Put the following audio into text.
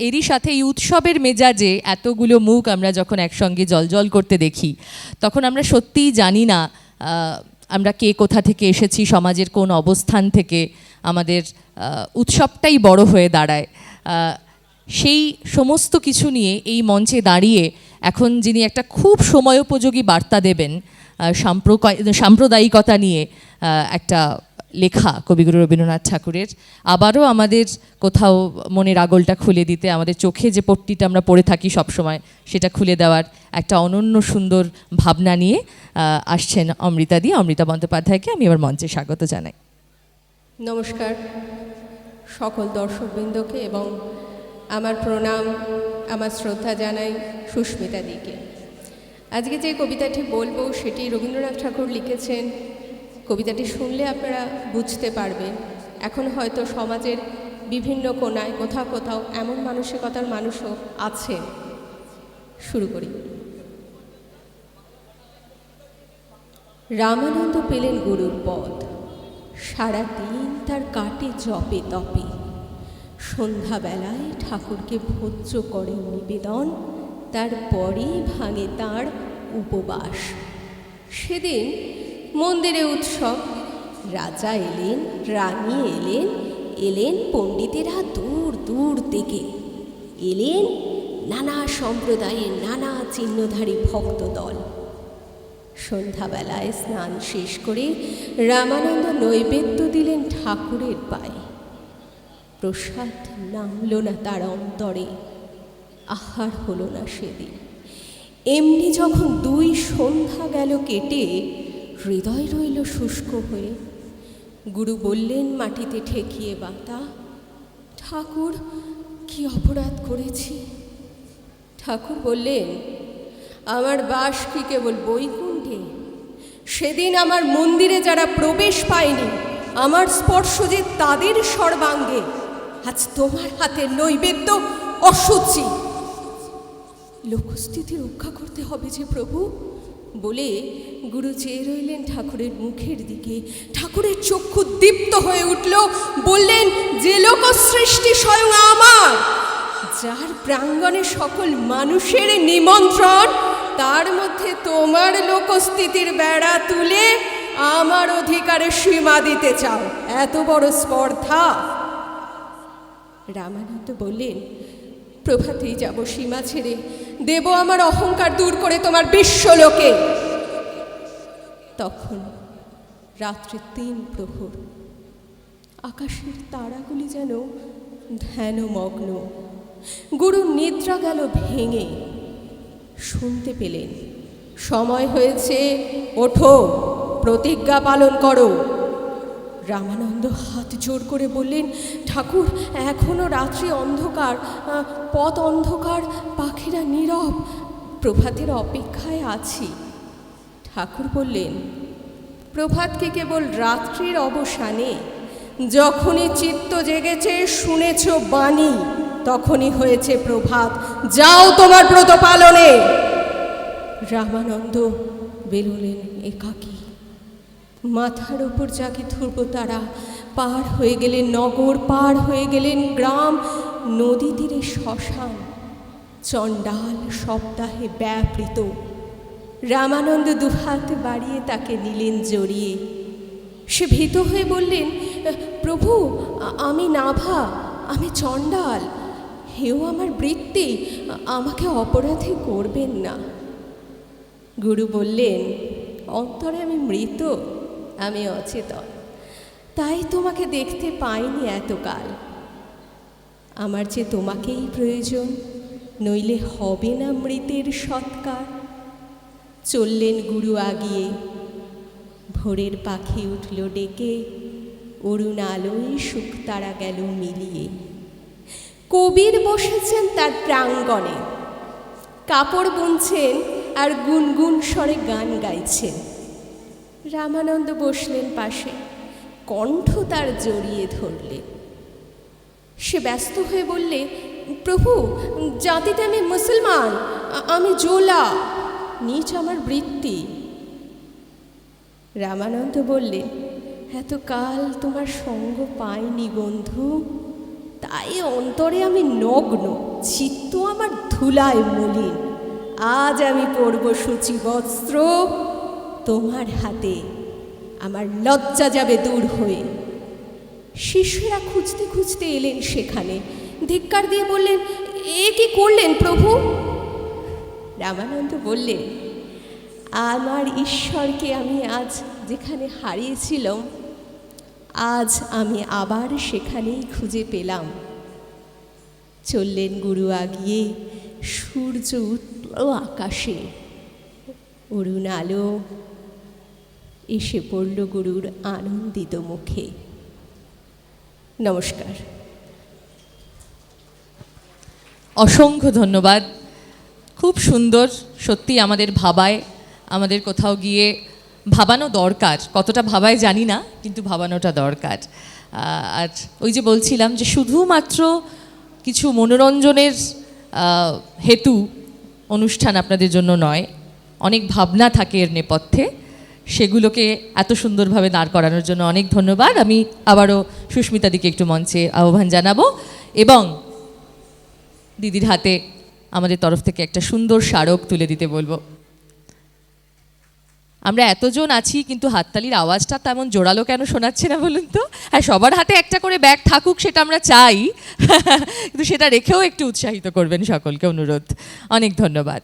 এরই সাথে এই উৎসবের মেজাজে এতগুলো মুখ আমরা যখন একসঙ্গে জলজল করতে দেখি, তখন আমরা সত্যিই জানি না আমরা কে কোথা থেকে এসেছি, সমাজের কোন অবস্থান থেকে আমাদের উৎসবটাই বড় হয়ে দাঁড়ায়। সেই সমস্ত কিছু নিয়ে এই মঞ্চে দাঁড়িয়ে এখন যিনি একটা খুব সময়োপযোগী বার্তা দেবেন, সাম্প্রদায়িকতা নিয়ে একটা লেখা কবিগুরু রবীন্দ্রনাথ ঠাকুরের, আবারও আমাদের কোথাও মনের আগলটা খুলে দিতে, আমাদের চোখে যে পট্টিটা আমরা পড়ে থাকি সবসময় সেটা খুলে দেওয়ার একটা অনন্য সুন্দর ভাবনা নিয়ে আসছেন অমৃতা বন্দ্যোপাধ্যায়কে আমি এবার মঞ্চে স্বাগত জানাই। নমস্কার সকল দর্শকবৃন্দকে এবং আমার প্রণাম, আমার শ্রদ্ধা জানাই সুস্মিতা দিকে। আজকে যে কবিতাটি বলবো সেটি রবীন্দ্রনাথ ঠাকুর লিখেছেন। কবিতাটি শুনলে আপনারা বুঝতে পারবেন এখন হয়তো সমাজের বিভিন্ন কোণায় কোথাও কোথাও এমন মানসিকতার মানুষও আছে। শুরু করি। রামানন্দ পেলেন গুরুর পদ, সারাদিন তার কাটে জপে তপে। সন্ধ্যাবেলায় ঠাকুরকে ভোজ্য করেন নিবেদন, তারপরেই ভাঙে তার উপবাস। সেদিন মন্দিরে উৎসব, রাজা এলেন, রানী এলেন, এলেন পণ্ডিতেরা দূর দূর থেকে, এলেন নানা সম্প্রদায়ের নানা চিহ্নধারী ভক্তদল। সন্ধ্যাবেলায় স্নান শেষ করে রামানন্দ নৈবেদ্য দিলেন ঠাকুরের পায়ে। প্রসাদ নামল না তার অন্তরে, আহার হলো না সেদিন। এমনি যখন 2 সন্ধ্যা গেল কেটে, হৃদয় রইল শুষ্ক হয়ে। গুরু বললেন মাটিতে ঠেকিয়ে বাতা, ঠাকুর কি অপরাধ করেছি? ঠাকুর বললেন, আমার বাস কি কেবল বৈকুণ্ঠে? সেদিন আমার মন্দিরে যারা প্রবেশ পায়নি, আমার স্পর্শ যে তাদের সর্বাঙ্গে, আজ তোমার হাতে নৈবেদ্য অশুচি। লোকস্থিতি রক্ষা করতে হবে যে প্রভু। বলে গুরু চেয়ে রইলেন ঠাকুরের মুখের দিকে। ঠাকুরের চক্ষু দীপ্ত হয়ে উঠল, বললেন, যে লোক সৃষ্টি স্বয়ং আমার, যার প্রাঙ্গণে সকল মানুষের নিমন্ত্রণ, তার মধ্যে তোমার লোকস্থিতির বেড়া তুলে আমার অধিকারে সীমা দিতে চাও, এত বড় স্পর্ধা? রামানন্দ বললেন, প্রভাতেই যাব সীমা ছেড়ে, দেব আমার অহংকার দূর করে তোমার বিশ্বলোকে। তখন রাত্রি 3 প্রহর, আকাশের তারাগুলি যেন ধ্যানমগ্ন। গুরুর নিদ্রা গেল ভেঙে। শুনতে পেলেন, সময় হয়েছে, ওঠো, প্রতিজ্ঞা পালন করো। রামানন্দ হাত জোর করে বললেন, ঠাকুর এখনো রাত্রি অন্ধকার, পথ অন্ধকার, পাখিরা নীরব, প্রভাতের অপেক্ষায় আছি। ঠাকুর বললেন, প্রভাত কি কেবল রাত্রির অবসানে? যখনই চিত্ত জেগেছে, শুনেছ বাণী, তখনই হয়েছে প্রভাত। যাও তোমার ব্রত পালনে। রামানন্দ বেরোলেন একাকী। মাথার ওপর জাগে ধ্রুব তারা। পার হয়ে গেলেন নগর, পার হয়ে গেলেন গ্রাম, নদী তীরে শ্মশান। চণ্ডাল সপ্তাহে ব্যাপৃত। রামানন্দ দুহাত বাড়িয়ে তাকে নিলেন জড়িয়ে। সে ভীত হয়ে বললেন, প্রভু আমি নাভা, আমি চণ্ডাল, হেও আমার বৃত্তি, আমাকে অপরাধী করবেন না। গুরু বললেন, অন্তরে আমি মৃত, আমি অচেতন, তাই তোমাকে দেখতে পাইনি এতকাল। আমার যে তোমাকেই প্রয়োজন, নইলে হবে না মৃতের সৎকার। চললেন গুরু আগিয়ে। ভোরের পাখি উঠল ডেকে, অরুণ আলোয় শুকতারা গেল মিলিয়ে। কবির বসেছেন তার প্রাঙ্গণে, কাপড় বুনছেন আর গুনগুন স্বরে গান গাইছেন। রামানন্দ বসলেন পাশে, কণ্ঠ তার জড়িয়ে ধরলেন। সে ব্যস্ত হয়ে বললে, প্রভু জাতিতে আমি মুসলমান, আমি জোলা, নিচ আমার বৃত্তি। রামানন্দ বললেন, এতকাল তোমার সঙ্গ পাইনি বন্ধু, তাই অন্তরে আমি নগ্ন, চিত্ত আমার ধুলায় মলিন। আজ আমি পরব সূচি বস্ত্র, তোমার হাতে আমার লজ্জা যাবে দূর হয়ে। শিষ্যরা খুঁজতে খুঁজতে এলেন সেখানে, ধিক্কার দিয়ে বললেন, এ কি করলেন প্রভু? রামানন্দ বললেন, আমার ঈশ্বরকে আমি আজ যেখানে হারিয়েছিলাম, আজ আমি আবার সেখানেই খুঁজে পেলাম। চললেন গুরু আগিয়ে, সূর্য উঠল আকাশে, অরুণ আলো এসে পড়ল গুরুর আনন্দিত মুখে। নমস্কার। অসংখ্য ধন্যবাদ। খুব সুন্দর, সত্যি আমাদের ভাবায়, আমাদের কোথাও গিয়ে ভাবানো দরকার। কতটা ভাবায় জানি না, কিন্তু ভাবানোটা দরকার। আর ওই যে বলছিলাম যে শুধুমাত্র কিছু মনোরঞ্জনের হেতু অনুষ্ঠান আপনাদের জন্য নয়, অনেক ভাবনা থাকে এর নেপথ্যে। সেগুলোকে এত সুন্দরভাবে দাঁড় করানোর জন্য অনেক ধন্যবাদ। আমি আবারও সুস্মিতা দিকে একটু মঞ্চে আহ্বান জানাবো এবং দিদির হাতে আমাদের তরফ থেকে একটা সুন্দর স্মারক তুলে দিতে বলবো। আমরা এতজন আছি, কিন্তু হাততালির আওয়াজটা তেমন জোরালো কেন শোনাচ্ছে না বলুন তো? হ্যাঁ, সবার হাতে একটা করে ব্যাগ থাকুক, সেটা আমরা চাই, কিন্তু সেটা রেখেও একটু উৎসাহিত করবেন সকলকে, অনুরোধ। অনেক ধন্যবাদ।